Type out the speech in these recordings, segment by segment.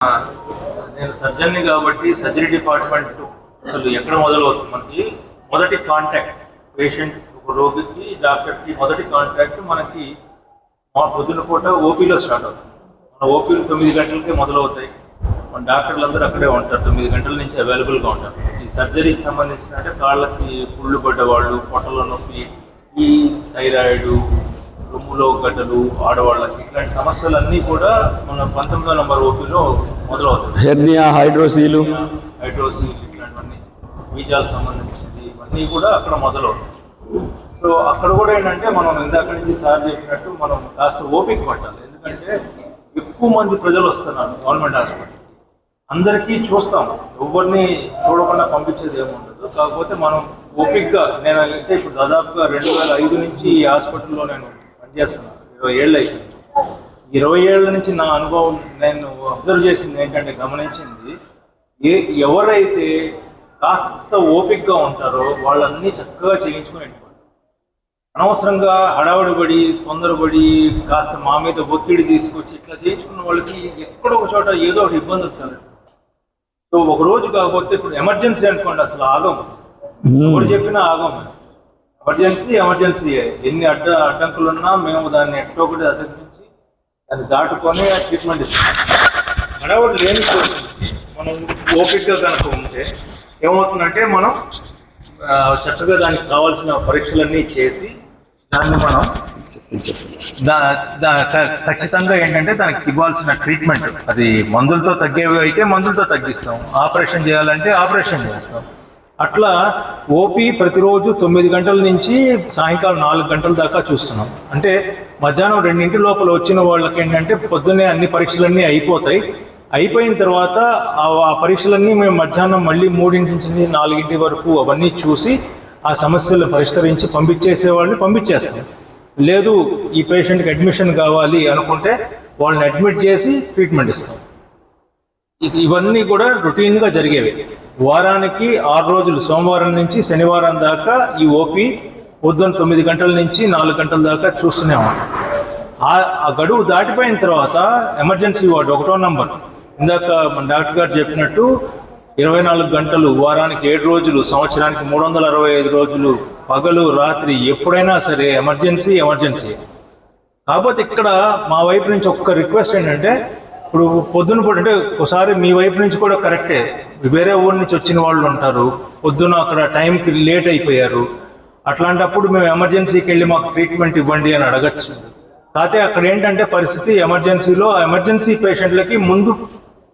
నేను సర్జన్ని కాబట్టి surgery department అసలు ఎక్కడ మొదలవుతుంది? మనకి మొదటి కాంటాక్ట్ పేషెంట్, ఒక రోగికి డాక్టర్కి మొదటి కాంటాక్ట్ మనకి మా పొద్దున పూట ఓపీలో స్టార్ట్ అవుతుంది. మన ఓపీలు 9 గంటలకే మొదలవుతాయి. మన డాక్టర్లు అందరూ అక్కడే ఉంటారు, 9 గంటల నుంచి అవైలబుల్గా ఉంటారు. ఈ సర్జరీకి సంబంధించిన అంటే కాళ్ళకి పుళ్ళు పడ్డవాళ్ళు, పొట్టలో నొప్పి, ఈ థైరాయిడ్, రొమ్ములో గడ్డలు, ఆడవాళ్ళకి ఇట్లాంటి సమస్యలన్నీ కూడా మన 19వ నంబర్ ఓపీలో మొదలవుతాయి. హెర్నియా, హైడ్రోసీలు ఇట్లాంటివన్నీ బీజాలకు సంబంధించింది ఇవన్నీ కూడా అక్కడ మొదలవుతాయి. సో అక్కడ కూడా ఏంటంటే మనం ఇందాక నుంచి సార్ చెప్పినట్టు మనం కాస్త ఓపిక పట్టాలి. ఎందుకంటే ఎక్కువ మంది ప్రజలు వస్తున్నారు గవర్నమెంట్ హాస్పిటల్, అందరికీ చూస్తాం, ఎవరిని చూడకుండా పంపించేది ఏముండదు. కాకపోతే మనం ఓపికగా, నేను అయితే ఇప్పుడు దాదాపుగా 2005 నుంచి ఈ హాస్పిటల్లో నేను పనిచేస్తున్నాను. 20 ఏళ్ళు అయిపోయింది. 20 ఏళ్ళ నుంచి నా అనుభవం నేను అబ్జర్వ్ చేసింది ఏంటంటే, గమనించింది, ఎవరైతే కాస్త ఓపికగా ఉంటారో వాళ్ళన్నీ చక్కగా చేయించుకుని వెళ్ళిపోతారు. అనవసరంగా హడావుడిపడి, తొందరపడి, కాస్త మా మీద ఒత్తిడి తీసుకొచ్చి ఇట్లా చేయించుకున్న వాళ్ళకి ఎక్కడో ఒక చోట ఏదో ఒకటి ఇబ్బంది వస్తుంది. సో ఒక రోజు కాకపోతే ఇప్పుడు ఎమర్జెన్సీ అనుకోండి, అసలు ఆగం, ఎవరు చెప్పినా ఆగం. ఎమర్జెన్సీ ఎన్ని అడ్డంకులు ఉన్నా మేము దాన్ని ఎక్కడో ఒకటి అధిగమించి దాన్ని దాటుకొని ట్రీట్మెంట్ ఇస్తాం. హడావుడి లేని కోసం మనం ఓపికగా కనుక ఉంటే ఏమవుతుందంటే, మనం చక్కగా దానికి కావాల్సిన పరీక్షలన్నీ చేసి దాన్ని మనం ఖచ్చితంగా ఏంటంటే దానికి ఇవ్వాల్సిన ట్రీట్మెంట్, అది మందులతో తగ్గేవి అయితే మందులతో తగ్గిస్తాం, ఆపరేషన్ చేయాలంటే ఆపరేషన్ చేస్తాం. అట్లా ఓపీ ప్రతిరోజు 9 గంటల నుంచి సాయంకాలం 4 గంటల దాకా చూస్తున్నాం. అంటే మధ్యాహ్నం 2 లోపల వచ్చిన వాళ్ళకి ఏంటంటే పొద్దున్నే అన్ని పరీక్షలన్నీ అయిపోతాయి. అయిపోయిన తర్వాత ఆ పరీక్షలన్నీ మేము మధ్యాహ్నం మళ్ళీ 3 నుంచి 4 వరకు అవన్నీ చూసి ఆ సమస్యలను పరిష్కరించి పంపించేసేవాళ్ళని పంపించేస్తాం. లేదు ఈ పేషెంట్కి అడ్మిషన్ కావాలి అనుకుంటే వాళ్ళని అడ్మిట్ చేసి ట్రీట్మెంట్ ఇస్తాం. ఇవన్నీ కూడా రొటీన్గా జరిగేవి. వారానికి 6 రోజులు, సోమవారం నుంచి శనివారం దాకా ఈ ఓపీ పొద్దున్న 9 గంటల నుంచి 4 గంటల దాకా చూస్తూనే ఉంటాం. ఆ గడువు దాటిపోయిన తర్వాత ఎమర్జెన్సీ వార్డు 1వ నంబర్, ఇందాక మన డాక్టర్ గారు చెప్పినట్టు 24 గంటలు, వారానికి 7 రోజులు, సంవత్సరానికి 365 రోజులు, పగలు రాత్రి ఎప్పుడైనా సరే ఎమర్జెన్సీ. కాకపోతే ఇక్కడ మా వైపు నుంచి ఒక్క రిక్వెస్ట్ ఏంటంటే, ఇప్పుడు పొద్దున పూట అంటే ఒకసారి మీ వైపు నుంచి కూడా కరెక్టే, వేరే ఊరి నుంచి వచ్చిన వాళ్ళు ఉంటారు, పొద్దున అక్కడ టైంకి లేట్ అయిపోయారు, అట్లాంటప్పుడు మేము ఎమర్జెన్సీకి వెళ్ళి మాకు ట్రీట్మెంట్ ఇవ్వండి అని అడగచ్చు. కాకపోతే అక్కడ ఏంటంటే పరిస్థితి, ఎమర్జెన్సీలో ఎమర్జెన్సీ పేషెంట్లకి ముందు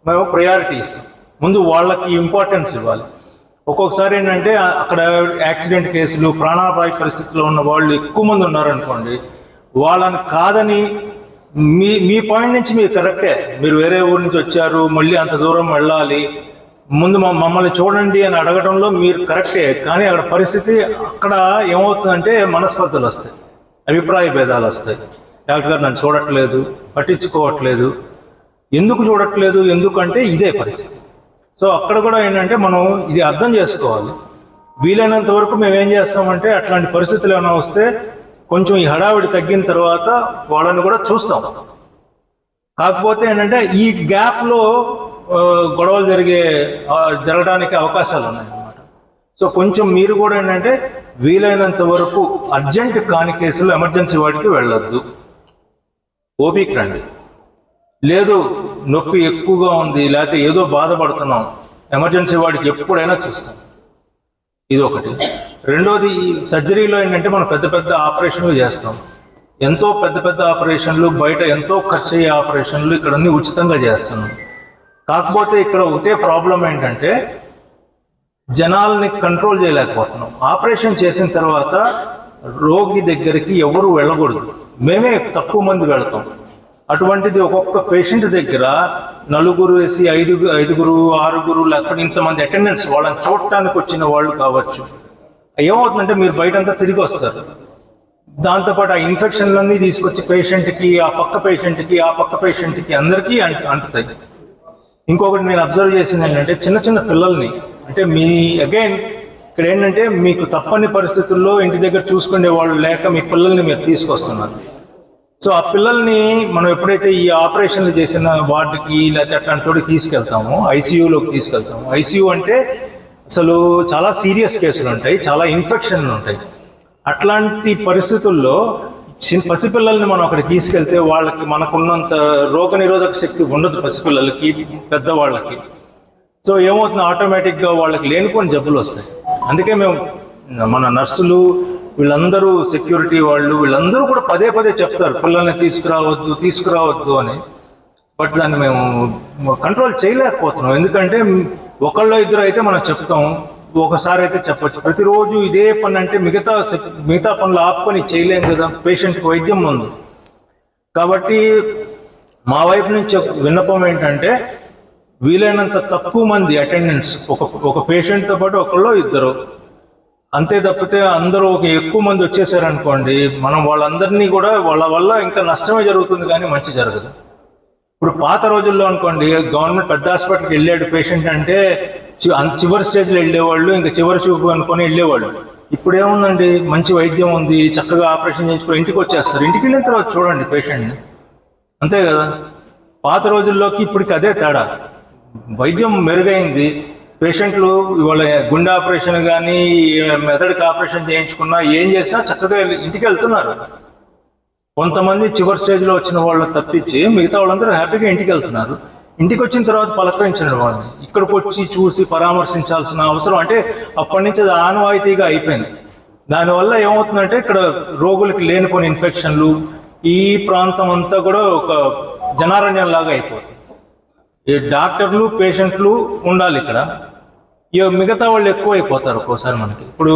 మేము ప్రయారిటీ ఇస్తాం, ముందు వాళ్ళకి ఇంపార్టెన్స్ ఇవ్వాలి. ఒక్కొక్కసారి ఏంటంటే అక్కడ యాక్సిడెంట్ కేసులు, ప్రాణాపాయ పరిస్థితిలో ఉన్న వాళ్ళు ఎక్కువ మంది ఉన్నారనుకోండి, వాళ్ళని కాదని మీ పాయింట్ నుంచి మీరు కరెక్టే, మీరు వేరే ఊరి నుంచి వచ్చారు, మళ్ళీ అంత దూరం వెళ్ళాలి, ముందు మమ్మల్ని చూడండి అని అడగడంలో మీరు కరెక్టే. కానీ అక్కడ పరిస్థితి, అక్కడ ఏమవుతుందంటే మనస్పర్ధలు వస్తాయి, అభిప్రాయ భేదాలు వస్తాయి. డాక్టర్ గారు నన్ను చూడట్లేదు, పట్టించుకోవట్లేదు. ఎందుకు చూడట్లేదు? ఎందుకంటే ఇదే పరిస్థితి. సో అక్కడ కూడా ఏంటంటే మనం ఇది అర్థం చేసుకోవాలి. వీలైనంత వరకు మేము ఏం చేస్తామంటే, అట్లాంటి పరిస్థితులు ఏమైనా వస్తే కొంచెం ఈ హడావిడి తగ్గిన తర్వాత వాళ్ళని కూడా చూస్తాం. కాకపోతే ఏంటంటే ఈ గ్యాప్లో గొడవలు జరగడానికి అవకాశాలు ఉన్నాయన్నమాట. సో కొంచెం మీరు కూడా ఏంటంటే వీలైనంత వరకు అర్జెంట్ కాని కేసులు ఎమర్జెన్సీ వాటికి వెళ్ళొద్దు, ఓపీకి రండి. లేదు నొప్పి ఎక్కువగా ఉంది, లేకపోతే ఏదో బాధపడుతున్నాం, ఎమర్జెన్సీ వాడికి ఎప్పుడైనా చూస్తాం. ఇది ఒకటి. రెండోది, ఈ సర్జరీలో ఏంటంటే మనం పెద్ద ఆపరేషన్లు చేస్తాం. ఎంతో పెద్ద ఆపరేషన్లు, బయట ఎంతో ఖర్చు అయ్యే ఆపరేషన్లు ఇక్కడ అన్ని ఉచితంగా చేస్తున్నాం. కాకపోతే ఇక్కడ ఒకటే ప్రాబ్లం ఏంటంటే, జనాల్ని కంట్రోల్ చేయలేకపోతున్నాం. ఆపరేషన్ చేసిన తర్వాత రోగి దగ్గరికి ఎవరు వెళ్ళకూడదు, మేమే తక్కువ మంది వెళతాం. అటువంటిది ఒక్కొక్క పేషెంట్ దగ్గర 4 వేసి 5, 6 లేకపోతే ఇంతమంది అటెండెన్స్, వాళ్ళని చూడటానికి వచ్చిన వాళ్ళు కావచ్చు. ఏమవుతుందంటే మీరు బయటంతా తిరిగి వస్తారు, దాంతోపాటు ఆ ఇన్ఫెక్షన్లన్నీ తీసుకొచ్చి పేషెంట్కి, ఆ పక్క పేషెంట్కి అందరికీ అంటుతాయి. ఇంకొకటి నేను అబ్జర్వ్ చేసింది ఏంటంటే, చిన్న పిల్లల్ని, అంటే అగైన్ ఇక్కడ ఏంటంటే మీకు తప్పని పరిస్థితుల్లో ఇంటి దగ్గర చూసుకునే వాళ్ళు లేక మీ పిల్లల్ని మీరు తీసుకొస్తున్నారు. సో ఆ పిల్లల్ని మనం ఎప్పుడైతే ఈ ఆపరేషన్లు చేసిన వార్డుకి లేకపోతే అట్లాంటి చోటుకి తీసుకెళ్తామో, ఐసీయూలోకి తీసుకెళ్తాము. ఐసీయూ అంటే అసలు చాలా సీరియస్ కేసులు ఉంటాయి, చాలా ఇన్ఫెక్షన్లు ఉంటాయి. అట్లాంటి పరిస్థితుల్లో పసిపిల్లల్ని మనం అక్కడ తీసుకెళ్తే వాళ్ళకి మనకున్నంత రోగనిరోధక శక్తి ఉండదు పసిపిల్లలకి, పెద్దవాళ్ళకి. సో ఏమవుతుంది, ఆటోమేటిక్గా వాళ్ళకి లేనిపోని జబ్బులు వస్తాయి. అందుకే మేము మన నర్సులు వీళ్ళందరూ, సెక్యూరిటీ వాళ్ళు వీళ్ళందరూ కూడా పదే పదే చెప్తారు పిల్లల్ని తీసుకురావద్దు అని. బట్ దాన్ని మేము కంట్రోల్ చేయలేకపోతున్నాం. ఎందుకంటే ఒకళ్ళో ఇద్దరు అయితే మనం చెప్తాం, ఒకసారి అయితే చెప్పచ్చు. ప్రతిరోజు ఇదే పని అంటే మిగతా పనులు ఆపుకొని చేయలేం కదా, పేషెంట్కి వైద్యం ఉంది. కాబట్టి మా వైపు నుంచి విన్నపం ఏంటంటే వీలైనంత తక్కువ మంది అటెండెంట్స్, ఒక పేషెంట్తో పాటు ఒకళ్ళో ఇద్దరు అంతే తప్పితే అందరూ ఎక్కువ మంది వచ్చేసారనుకోండి, మనం వాళ్ళందరినీ కూడా వాళ్ళ వల్ల ఇంకా నష్టమే జరుగుతుంది కానీ మంచి జరగదు. ఇప్పుడు పాత రోజుల్లో అనుకోండి, గవర్నమెంట్ పెద్ద హాస్పిటల్కి వెళ్ళాడు పేషెంట్ అంటే చివరి స్టేజ్లో వెళ్ళేవాళ్ళు, ఇంకా చివరి చూపు అనుకొని వెళ్ళేవాళ్ళు. ఇప్పుడు ఏముందండి, మంచి వైద్యం ఉంది, చక్కగా ఆపరేషన్ చేయించుకొని ఇంటికి వచ్చేస్తారు. ఇంటికి వెళ్ళిన తర్వాత చూడండి పేషెంట్ని, అంతే కదా. పాత రోజుల్లోకి ఇప్పటికి అదే తేడా. వైద్యం మెరుగైంది, పేషెంట్లు ఇవాళ గుండె ఆపరేషన్ కానీ మెదడుకి ఆపరేషన్ చేయించుకున్నా ఏం చేసినా చక్కగా ఇంటికి వెళ్తున్నారు. కొంతమంది చివరి స్టేజ్లో వచ్చిన వాళ్ళు తప్పించి మిగతా వాళ్ళందరూ హ్యాపీగా ఇంటికి వెళ్తున్నారు. ఇంటికి వచ్చిన తర్వాత పలకరించండి వాళ్ళని, ఇక్కడికి వచ్చి చూసి పరామర్శించాల్సిన అవసరం అంటే అప్పటి నుంచి అది ఆనవాయితీగా అయిపోయింది. దానివల్ల ఏమవుతుందంటే ఇక్కడ రోగులకి లేనిపోని ఇన్ఫెక్షన్లు, ఈ ప్రాంతం అంతా కూడా ఒక జనారణ్యంలాగా అయిపోతుంది. ఈ డాక్టర్లు పేషెంట్లు ఉండాలి ఇక్కడ, ఇక మిగతా వాళ్ళు ఎక్కువ అయిపోతారు ఒక్కోసారి మనకి. ఇప్పుడు